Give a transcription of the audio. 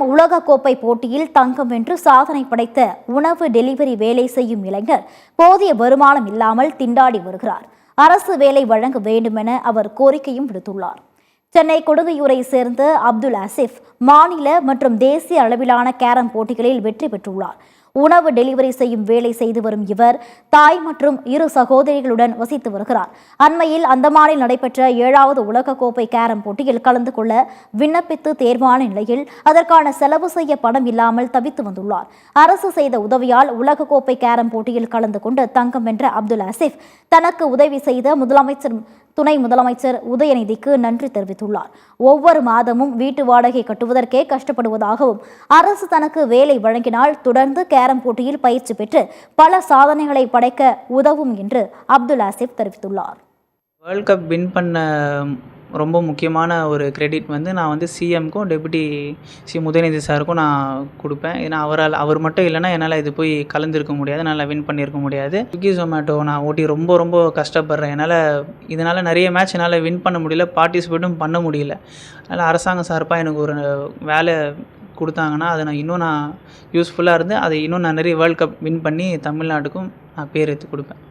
உலகக்கோப்பை போட்டியில் தங்கம் வென்று சாதனை படைத்த உணவு டெலிவரி வேலை செய்யும் இளைஞர் போதிய வருமானம் இல்லாமல் திண்டாடி வருகிறார். அரசு வேலை வழங்க வேண்டுமென அவர் கோரிக்கையும் விடுத்துள்ளார். சென்னை கொடுங்கையூரை சேர்ந்த அப்துல் ஆசிப் மாநில மற்றும் தேசிய அளவிலான கேரம் போட்டிகளில் வெற்றி பெற்றுள்ளார். உணவு டெலிவரி செய்யும் வேலை செய்து வரும் இவர் தாய் மற்றும் 2 சகோதரிகளுடன் வசித்து வருகிறார். அண்மையில் அந்தமானில் நடைபெற்ற 7வது உலகக்கோப்பை கேரம் போட்டியில் கலந்து கொள்ள விண்ணப்பித்து தேர்வான நிலையில் அதற்கான செலவு செய்ய பணம் இல்லாமல் தவித்து வந்துள்ளார். அரசு செய்த உதவியால் உலகக்கோப்பை கேரம் போட்டியில் கலந்து கொண்டு தங்கம் வென்ற அப்துல் ஆசிப் தனக்கு உதவி செய்த துணை முதலமைச்சர் உதயநிதிக்கு நன்றி தெரிவித்துள்ளார். ஒவ்வொரு மாதமும் வீட்டு வாடகை கட்டுவதற்கே கஷ்டப்படுவதாகவும் அரசு தனக்கு வேலை வழங்கினால் தொடர்ந்து கேரம் போட்டியில் பயிற்சி பெற்று பல சாதனைகளை படைக்க உதவும் என்று அப்துல் ஆசிப் தெரிவித்துள்ளார். வேர்ல்ட் கப் வின் பண்ண ரொம்ப முக்கியமான ஒரு கிரெடிட் நான் சிஎம்க்கும் டெபுட்டி சிஎம் உதயநிதி சாருக்கும் நான் கொடுப்பேன். ஏன்னா அவர் மட்டும் இல்லைன்னா என்னால் இது போய் கலந்துருக்க முடியாது, என்னால் வின் பண்ணியிருக்க முடியாது. ஸ்விக்கி ஜொமேட்டோ நான் ஓட்டி ரொம்ப ரொம்ப கஷ்டப்படுறேன். இதனால் நிறைய மேட்ச் என்னால் வின் பண்ண முடியல, பார்ட்டிசிபேட்டும் பண்ண முடியல. அதனால் அரசாங்கம் சார்பாக எனக்கு ஒரு வேலை கொடுத்தாங்கன்னா அதை நான் யூஸ்ஃபுல்லாக இருந்து அதை இன்னும் நான் நிறைய வேர்ல்ட் கப் வின் பண்ணி தமிழ்நாட்டுக்கும் நான் பேர் எடுத்து கொடுப்பேன்.